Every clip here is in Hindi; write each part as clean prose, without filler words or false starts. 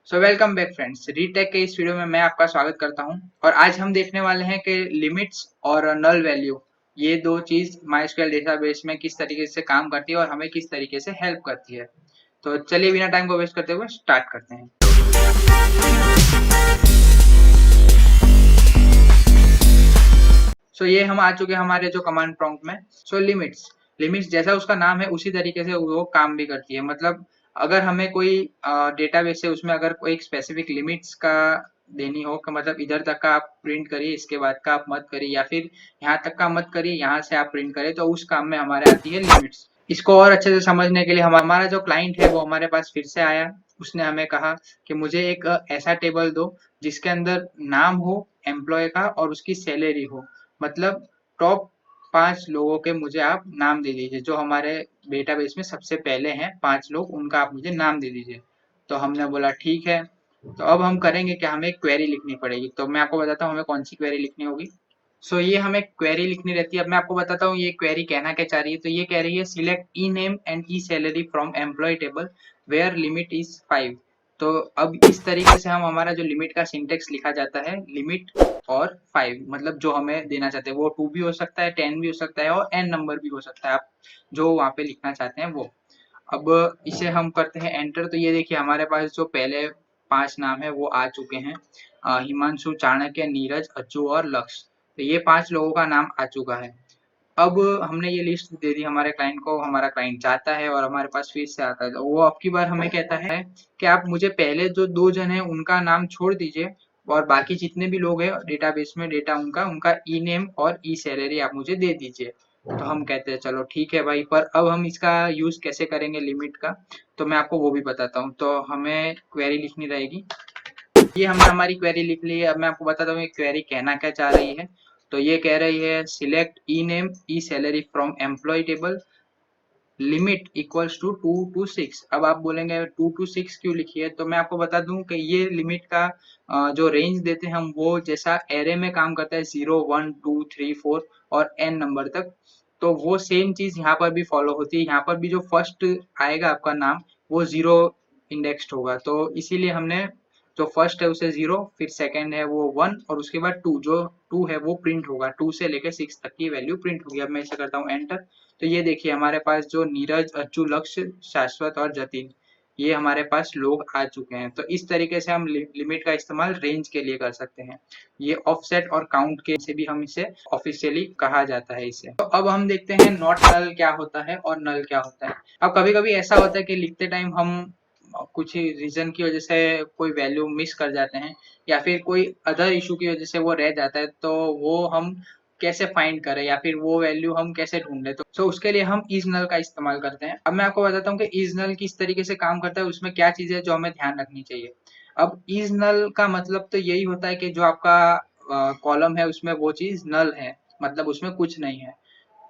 So welcome back friends, retake के इस वीडियो में मैं आपका स्वागत करता हूं। और आज हम देखने वाले हैं कि लिमिट्स और नल वैल्यू ये दो चीज माइस्क्वेल डेटाबेस में किस तरीके से काम करती है और हमें किस तरीके से हेल्प करती है। तो चलिए बिना टाइम को वेस्ट करते हुए स्टार्ट करते हैं। सो ये हम आ चुके हैं हमारे जो कमांड प्रॉम्प्ट में। सो लिमिट्स लिमिट्स जैसा उसका नाम है उसी तरीके से वो काम भी करती है। मतलब अगर हमें कोई डेटाबेस है उसमें अगर कोई एक स्पेसिफिक लिमिट्स का देनी हो कि मतलब इधर तक का आप प्रिंट करिए, इसके बाद का आप मत करिए, या फिर यहाँ तक का मत करिए, यहाँ से आप प्रिंट करिए, तो उस काम में हमारे आती है लिमिट्स। इसको और अच्छे से समझने के लिए हमारा जो क्लाइंट है वो हमारे पास फिर से आया। उसने हमें कहा कि मुझे एक ऐसा टेबल दो जिसके अंदर नाम हो एम्प्लॉय का और उसकी सैलरी हो। मतलब टॉप 5 लोगों के मुझे आप नाम दे दीजिए, जो हमारे डेटाबेस में सबसे पहले हैं 5 लोग, उनका आप मुझे नाम दे दीजिए। तो हमने बोला ठीक है। तो अब हम करेंगे कि हमें एक क्वेरी लिखनी पड़ेगी। तो मैं आपको बताता हूँ हमें कौन सी क्वेरी लिखनी होगी। ये हमें क्वेरी लिखनी रहती है। अब मैं आपको बताता हूँ ये क्वेरी कहना क्या चाह रही है। तो ये कह रही है select E name and E salary from employ table where limit is 5। तो अब इस तरीके से हम हमारा जो लिमिट का सिंटेक्स लिखा जाता है, लिमिट और 5 मतलब जो हमें देना चाहते हैं वो 2 भी हो सकता है, 10 भी हो सकता है और n नंबर भी हो सकता है, आप जो वहाँ पे लिखना चाहते हैं वो। अब इसे हम करते हैं एंटर। तो ये देखिए हमारे पास जो पहले 5 नाम है वो आ चुके हैं, हिमांशु, चाणक्य, नीरज, अज्जू और लक्ष्य। तो ये 5 लोगों का नाम आ चुका है। अब हमने ये लिस्ट दे दी हमारे क्लाइंट को, हमारा क्लाइंट जाता है और हमारे पास फिर से आता है। तो वो अब की बार हमें कहता है कि आप मुझे पहले जो 2 जन हैं उनका नाम छोड़ दीजिए और बाकी जितने भी लोग हैं डेटाबेस में डेटा उनका उनका ई नेम और ई सैलरी आप मुझे दे दीजिए। तो हम कहते हैं चलो ठीक है भाई, पर अब हम इसका यूज कैसे करेंगे लिमिट का, तो मैं आपको वो भी बताता हूँ। तो हमें क्वेरी लिखनी रहेगी। ये हमने हमारी क्वेरी लिख ली है। अब मैं आपको बताता हूँ ये क्वेरी कहना क्या चाह रही है। तो ये कह रही है select E name E salary from employ table limit equals to 2 to 6। अब आप बोलेंगे 2 टू 6 क्यों लिखी है। तो मैं आपको बता दूं कि ये लिमिट का जो रेंज देते हैं हम, वो जैसा एरे में काम करता है 0 1 2 3 4 और n नंबर तक, तो वो सेम चीज यहाँ पर भी फॉलो होती है। यहाँ पर भी जो फर्स्ट आएगा आपका नाम वो 0 इंडेक्स्ड होगा। तो इसीलिए हमने जो फर्स्ट है उसे 0, फिर सेकंड है वो 1 और उसके बाद 2, जो 2 है वो प्रिंट होगा। 2 से लेकर 6 तक की वैल्यू प्रिंट होगी। अब मैं इसे करता हूँ एंटर। तो ये देखिए हमारे पास जो नीरज, अच्चू, लक्ष्य, शाश्वत और जतिन, ये हमारे पास लोग आ चुके हैं। तो इस तरीके से हम लिमिट का इस्तेमाल रेंज के लिए कर सकते हैं। ये ऑफसेट और काउंट के से भी हम इसे ऑफिशियली कहा जाता है इसे। तो अब हम देखते हैं नॉट नल क्या होता है और नल क्या होता है। अब कभी कभी ऐसा होता है कि लिखते टाइम हम कुछ रीजन की वजह से कोई वैल्यू मिस कर जाते हैं, या फिर कोई अदर इशू की वजह से वो रह जाता है। तो वो हम कैसे फाइंड करें या फिर वो वैल्यू हम कैसे ढूंढे। तो उसके लिए हम इज नल का इस्तेमाल करते हैं। अब मैं आपको बताता हूँ कि इज नल किस तरीके से काम करता है, उसमें क्या चीजें जो हमें ध्यान रखनी चाहिए। अब इज नल का मतलब तो यही होता है कि जो आपका कॉलम है उसमें वो चीज नल है, मतलब उसमें कुछ नहीं है,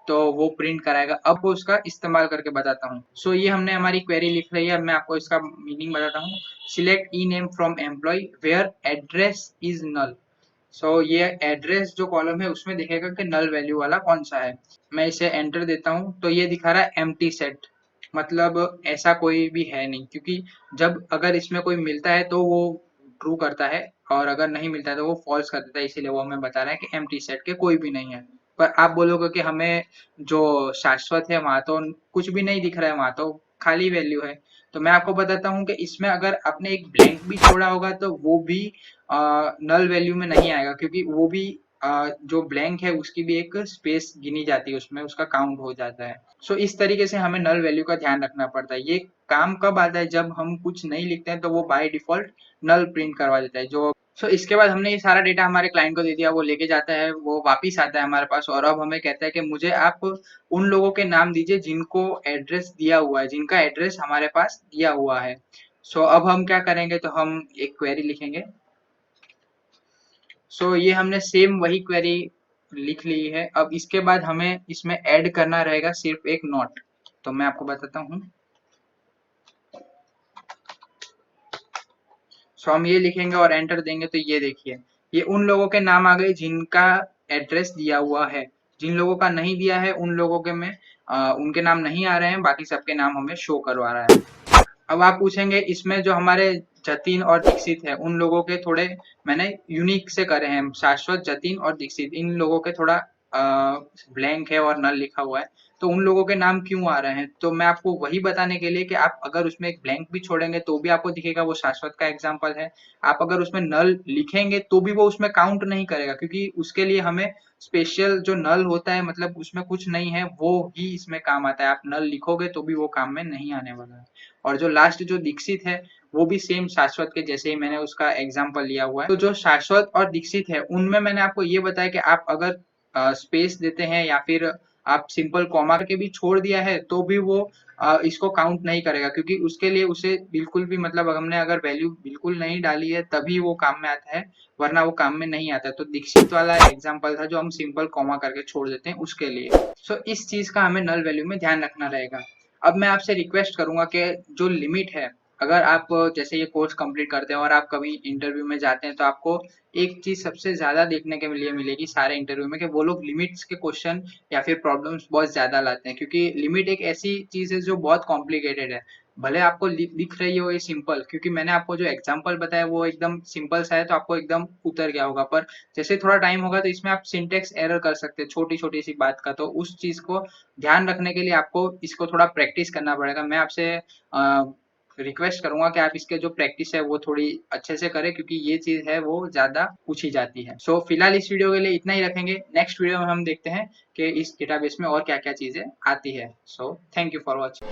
तो वो प्रिंट कराएगा। अब वो उसका इस्तेमाल करके बताता हूँ। ये हमने हमारी क्वेरी लिख रही है। अब मैं आपको इसका मीनिंग बताता हूँ। Select E name from employ where address is null. ये एड्रेस जो कॉलम है उसमें दिखेगा कि नल वैल्यू वाला कौन सा है। मैं इसे एंटर देता हूँ तो ये दिखा रहा है एम्प्टी सेट, मतलब ऐसा कोई भी है नहीं, क्योंकि जब अगर इसमें कोई मिलता है तो वो ट्रू करता है और अगर नहीं मिलता है तो वो फॉल्स कर देता है। इसीलिए वो हमें बता रहा है कि एम्प्टी सेट के कोई भी नहीं है। पर आप बोलोगे कि हमें जो शाश्वत है वहां तो कुछ भी नहीं दिख रहा है, वहां तो खाली वैल्यू है। तो मैं आपको बताता हूँ कि इसमें अगर आपने एक ब्लैंक भी छोड़ा होगा तो वो भी नल वैल्यू में नहीं आएगा, क्योंकि वो भी जो ब्लैंक है उसकी भी एक स्पेस गिनी जाती है, उसमें उसका काउंट हो जाता है। इस तरीके से हमें नल वैल्यू का ध्यान रखना पड़ता है। ये काम कब आता है, जब हम कुछ नहीं लिखते हैं तो वो बाय डिफॉल्ट नल प्रिंट करवा देता है। इसके बाद हमने ये सारा डेटा हमारे क्लाइंट को दे दिया, वो लेके जाता है, वो वापिस आता है हमारे पास और अब हमें कहता है कि मुझे आप उन लोगों के नाम दीजिए जिनको एड्रेस दिया हुआ है, जिनका एड्रेस हमारे पास दिया हुआ है। अब हम क्या करेंगे, तो हम एक क्वेरी लिखेंगे। ये हमने सेम वही क्वेरी लिख ली है। अब इसके बाद हमें इसमें ऐड करना रहेगा सिर्फ एक नोट। तो मैं आपको बताता हूँ। हम ये लिखेंगे और एंटर देंगे तो ये देखिए ये उन लोगों के नाम आ गए जिनका एड्रेस दिया हुआ है। जिन लोगों का नहीं दिया है उन लोगों के में उनके नाम नहीं आ रहे हैं, बाकी सबके नाम हमें शो करवा रहा है। अब आप पूछेंगे इसमें जो हमारे जतिन और दीक्षित है, उन लोगों के थोड़े मैंने यूनिक से करे हैं। शाश्वत, जतिन और दीक्षित, इन लोगों के थोड़ा ब्लैंक है और नल लिखा हुआ है, तो उन लोगों के नाम क्यों आ रहे हैं? तो मैं आपको वही बताने के लिए कि आप अगर उसमें एक ब्लैंक भी छोड़ेंगे तो भी आपको दिखेगा वो शाश्वत का एग्जाम्पल है। आप अगर उसमें नल लिखेंगे तो भी वो उसमें काउंट नहीं करेगा, क्योंकि उसके लिए हमें स्पेशल जो नल होता है, मतलब उसमें कुछ नहीं है, वो ही इसमें काम आता है। आप नल लिखोगे तो भी वो काम में नहीं आने वाला है। और जो लास्ट जो दीक्षित है, वो भी सेम शाश्वत के जैसे ही मैंने उसका एग्जाम्पल लिया हुआ है। तो जो शाश्वत और दीक्षित है, उनमें मैंने आपको ये बताया कि आप अगर स्पेस देते हैं या फिर आप सिंपल कॉमा के भी छोड़ दिया है तो भी वो इसको काउंट नहीं करेगा, क्योंकि उसके लिए उसे बिल्कुल भी, मतलब हमने अगर वैल्यू बिल्कुल नहीं डाली है तभी वो काम में आता है, वरना वो काम में नहीं आता। तो दीक्षित वाला एग्जाम्पल था जो हम सिंपल कॉमा करके छोड़ देते हैं उसके लिए। सो इस चीज का हमें नल वैल्यू में ध्यान रखना रहेगा। अब मैं आपसे रिक्वेस्ट करूंगा कि जो लिमिट है, अगर आप जैसे ये कोर्स कंप्लीट करते हैं और आप कभी इंटरव्यू में जाते हैं तो आपको एक चीज सबसे ज्यादा देखने के लिए मिलेगी सारे इंटरव्यू में, कि वो लोग लिमिट्स के क्वेश्चन या फिर प्रॉब्लम्स बहुत ज्यादा लाते हैं, क्योंकि लिमिट एक ऐसी चीज है जो बहुत कॉम्प्लिकेटेड है। भले आपको दिख रही हो ये सिंपल, क्योंकि मैंने आपको जो एग्जांपल बताया वो एकदम सिंपल सा है तो आपको एकदम उतर गया होगा, पर जैसे थोड़ा टाइम होगा तो इसमें आप सिंटेक्स एरर कर सकते हैं छोटी छोटी सी बात का। तो उस चीज को ध्यान रखने के लिए आपको इसको थोड़ा प्रैक्टिस करना पड़ेगा। मैं आपसे रिक्वेस्ट करूंगा कि आप इसके जो प्रैक्टिस है वो थोड़ी अच्छे से करें, क्योंकि ये चीज है वो ज्यादा पूछी जाती है। सो फिलहाल इस वीडियो के लिए इतना ही रखेंगे। नेक्स्ट वीडियो में हम देखते हैं कि इस डेटाबेस में और क्या क्या चीजें आती है। So thank you for watching.